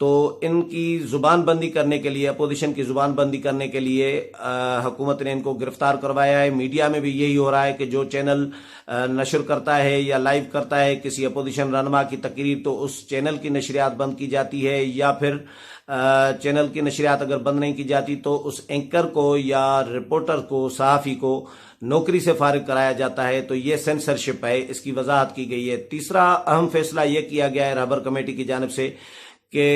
تو ان کی زبان بندی کرنے کے لیے، اپوزیشن کی زبان بندی کرنے کے لیے حکومت نے ان کو گرفتار کروایا ہے۔ میڈیا میں بھی یہی ہو رہا ہے کہ جو چینل نشر کرتا ہے یا لائیو کرتا ہے کسی اپوزیشن رہنما کی تقریر، تو اس چینل کی نشریات بند کی جاتی ہے، یا پھر چینل کی نشریات اگر بند نہیں کی جاتی تو اس اینکر کو یا رپورٹر کو، صحافی کو نوکری سے فارغ کرایا جاتا ہے۔ تو یہ سینسرشپ ہے، اس کی وضاحت کی گئی ہے۔ تیسرا اہم فیصلہ یہ کیا گیا ہے رہبر کمیٹی کی جانب سے کہ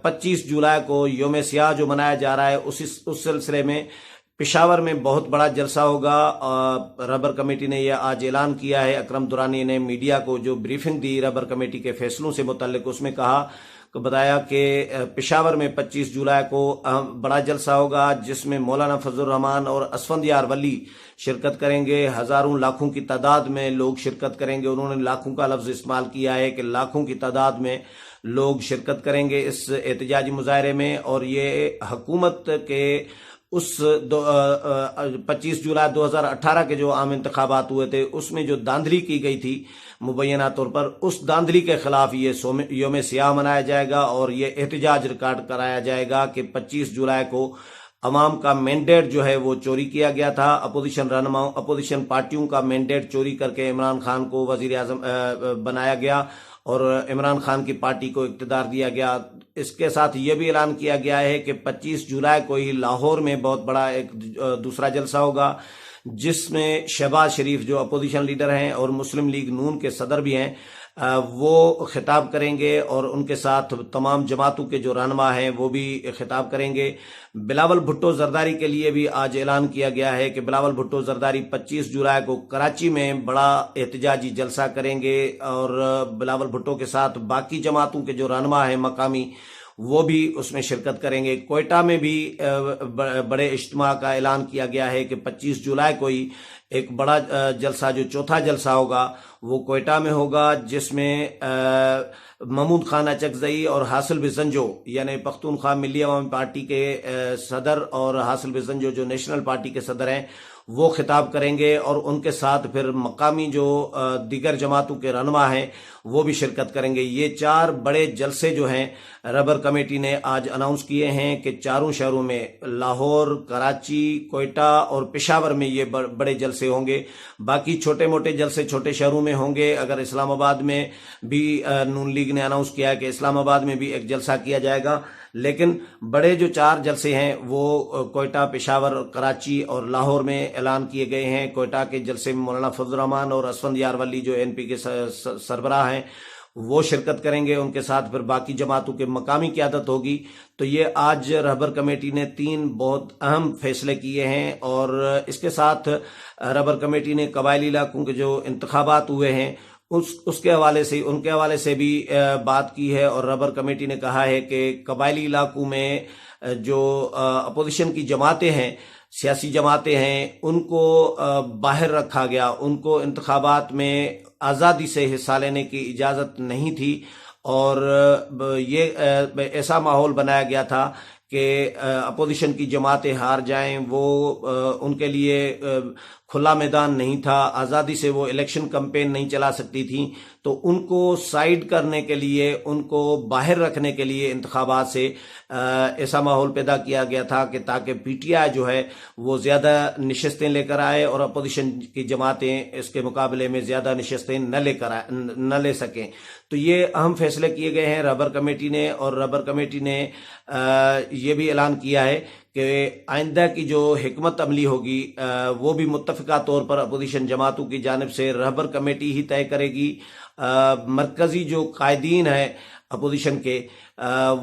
25 جولائی کو یوم سیاہ جو منایا جا رہا ہے، اس سلسلے میں پشاور میں بہت بڑا جلسہ ہوگا۔ رہبر کمیٹی نے یہ آج اعلان کیا ہے۔ اکرم درانی نے میڈیا کو جو بریفنگ دی رہبر کمیٹی کے فیصلوں سے متعلق، اس میں بتایا کہ پشاور میں 25 جولائی کو بڑا جلسہ ہوگا، جس میں مولانا فضل الرحمان اور اسفندیار ولی شرکت کریں گے۔ ہزاروں لاکھوں کی تعداد میں لوگ شرکت کریں گے۔ انہوں نے لاکھوں کا لفظ استعمال کیا ہے کہ لاکھوں کی تعداد میں لوگ شرکت کریں گے اس احتجاجی مظاہرے میں۔ اور یہ حکومت کے اس 25 جولائی 2018 کے جو عام انتخابات ہوئے تھے، اس میں جو داندلی کی گئی تھی مبینہ طور پر، اس داندلی کے خلاف یہ یوم سیاہ منایا جائے گا، اور یہ احتجاج ریکارڈ کرایا جائے گا کہ 25 جولائی کو عوام کا مینڈیٹ جو ہے وہ چوری کیا گیا تھا۔ اپوزیشن رہنماؤں، اپوزیشن پارٹیوں کا مینڈیٹ چوری کر کے عمران خان کو وزیر اعظم بنایا گیا اور عمران خان کی پارٹی کو اقتدار دیا گیا۔ اس کے ساتھ یہ بھی اعلان کیا گیا ہے کہ 25 جولائی کو ہی لاہور میں بہت بڑا ایک دوسرا جلسہ ہوگا، جس میں شہباز شریف جو اپوزیشن لیڈر ہیں اور مسلم لیگ نون کے صدر بھی ہیں، وہ خطاب کریں گے، اور ان کے ساتھ تمام جماعتوں کے جو رہنما ہیں وہ بھی خطاب کریں گے۔ بلاول بھٹو زرداری کے لیے بھی آج اعلان کیا گیا ہے کہ بلاول بھٹو زرداری 25 جولائی کو کراچی میں بڑا احتجاجی جلسہ کریں گے، اور بلاول بھٹو کے ساتھ باقی جماعتوں کے جو رہنما ہیں مقامی، وہ بھی اس میں شرکت کریں گے۔ کوئٹہ میں بھی بڑے اجتماع کا اعلان کیا گیا ہے کہ 25 جولائی کو ہی ایک بڑا جلسہ، جو چوتھا جلسہ ہوگا، وہ کوئٹہ میں ہوگا، جس میں محمود خان اچکزئی اور حاصل بزنجو، یعنی پختونخوا ملی عوامی پارٹی کے صدر، اور حاصل بزنجو جو نیشنل پارٹی کے صدر ہیں، وہ خطاب کریں گے، اور ان کے ساتھ پھر مقامی جو دیگر جماعتوں کے رہنما ہیں وہ بھی شرکت کریں گے۔ یہ 4 بڑے جلسے جو ہیں رہبر کمیٹی نے آج اناؤنس کیے ہیں کہ چاروں شہروں میں، لاہور، کراچی، کوئٹہ اور پشاور میں یہ بڑے جلسے ہوں گے۔ باقی چھوٹے موٹے جلسے چھوٹے شہروں میں ہوں گے۔ اگر اسلام آباد میں بھی نون لیگ نے اناؤنس کیا ہے کہ اسلام آباد میں بھی ایک جلسہ کیا جائے گا، لیکن بڑے جو 4 جلسے ہیں وہ کوئٹہ، پشاور، کراچی اور لاہور میں اعلان کیے گئے ہیں۔ کوئٹہ کے جلسے میں مولانا فضل الرحمان اور اسفندیار ولی جو NP کے سربراہ ہیں وہ شرکت کریں گے، ان کے ساتھ پھر باقی جماعتوں کے مقامی قیادت ہوگی۔ تو یہ آج رہبر کمیٹی نے 3 بہت اہم فیصلے کیے ہیں، اور اس کے ساتھ رہبر کمیٹی نے قبائلی علاقوں کے جو انتخابات ہوئے ہیں اس کے حوالے سے، ان کے حوالے سے بھی بات کی ہے، اور رہبر کمیٹی نے کہا ہے کہ قبائلی علاقوں میں جو اپوزیشن کی جماعتیں ہیں، سیاسی جماعتیں ہیں، ان کو باہر رکھا گیا، ان کو انتخابات میں آزادی سے حصہ لینے کی اجازت نہیں تھی، اور یہ ایسا ماحول بنایا گیا تھا کہ اپوزیشن کی جماعتیں ہار جائیں، وہ ان کے لیے کھلا میدان نہیں تھا، آزادی سے وہ الیکشن کمپین نہیں چلا سکتی تھیں۔ تو ان کو سائیڈ کرنے کے لیے، ان کو باہر رکھنے کے لیے انتخابات سے ایسا ماحول پیدا کیا گیا تھا کہ تاکہ PTI جو ہے وہ زیادہ نشستیں لے کر آئے، اور اپوزیشن کی جماعتیں اس کے مقابلے میں زیادہ نشستیں نہ لے سکیں۔ تو یہ اہم فیصلے کیے گئے ہیں رہبر کمیٹی نے، اور رہبر کمیٹی نے یہ بھی اعلان کیا ہے کہ آئندہ کی جو حکمت عملی ہوگی وہ بھی متفقہ طور پر اپوزیشن جماعتوں کی جانب سے رہبر کمیٹی ہی طے کرے گی۔ مرکزی جو قائدین ہیں اپوزیشن کے،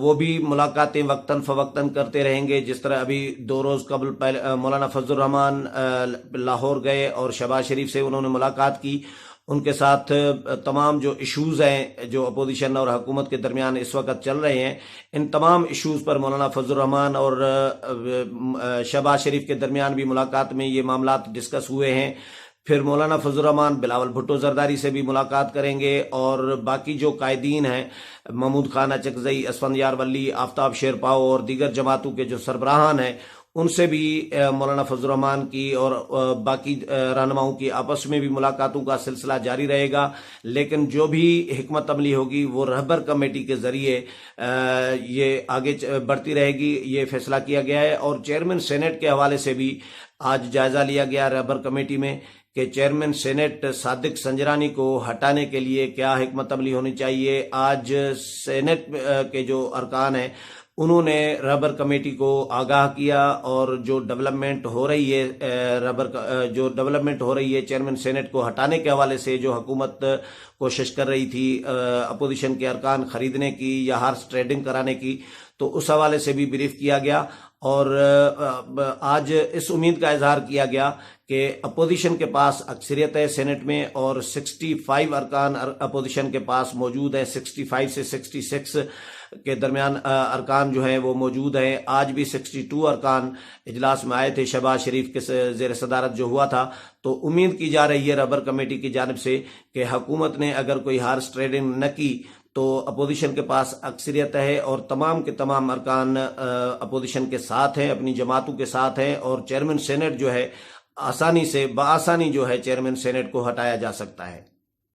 وہ بھی ملاقاتیں وقتاً فوقتاً کرتے رہیں گے۔ جس طرح ابھی 2 روز قبل مولانا فضل الرحمان لاہور گئے اور شہباز شریف سے انہوں نے ملاقات کی، ان کے ساتھ تمام جو ایشوز ہیں جو اپوزیشن اور حکومت کے درمیان اس وقت چل رہے ہیں، ان تمام ایشوز پر مولانا فضل الرحمان اور شہباز شریف کے درمیان بھی ملاقات میں یہ معاملات ڈسکس ہوئے ہیں۔ پھر مولانا فضل الرحمان بلاول بھٹو زرداری سے بھی ملاقات کریں گے، اور باقی جو قائدین ہیں، محمود خان اچکزئی، اسفندیار ولی، آفتاب شیرپاؤ اور دیگر جماعتوں کے جو سربراہان ہیں، ان سے بھی مولانا فضل الرحمان کی اور باقی رہنماؤں کی آپس میں بھی ملاقاتوں کا سلسلہ جاری رہے گا، لیکن جو بھی حکمت عملی ہوگی وہ رہبر کمیٹی کے ذریعے یہ آگے بڑھتی رہے گی، یہ فیصلہ کیا گیا ہے۔ اور چیئرمین سینٹ کے حوالے سے بھی آج جائزہ لیا گیا رہبر کمیٹی میں کہ چیئرمین سینٹ صادق سنجرانی کو ہٹانے کے لیے کیا حکمت عملی ہونی چاہیے۔ آج سینٹ کے جو ارکان ہیں انہوں نے رہبر کمیٹی کو آگاہ کیا، اور جو ڈیولپمنٹ ہو رہی ہے چیئرمین سینٹ کو ہٹانے کے حوالے سے جو حکومت کوشش کر رہی تھی اپوزیشن کے ارکان خریدنے کی یا ہارس ٹریڈنگ کرانے کی، تو اس حوالے سے بھی بریف کیا گیا۔ اور آج اس امید کا اظہار کیا گیا کہ اپوزیشن کے پاس اکثریت ہے سینٹ میں، اور 65 ارکان اپوزیشن کے پاس موجود ہیں، 65 سے 66 کے درمیان ارکان جو ہیں وہ موجود ہیں۔ آج بھی 62 ارکان اجلاس میں آئے تھے شہباز شریف کے زیر صدارت جو ہوا تھا۔ تو امید کی جا رہی ہے رہبر کمیٹی کی جانب سے کہ حکومت نے اگر کوئی ہارس ٹریڈنگ نہ کی تو اپوزیشن کے پاس اکثریت ہے، اور تمام کے تمام ارکان اپوزیشن کے ساتھ ہیں، اپنی جماعتوں کے ساتھ ہیں، اور چیئرمین سینٹ جو ہے بآسانی جو ہے چیئرمین سینٹ کو ہٹایا جا سکتا ہے۔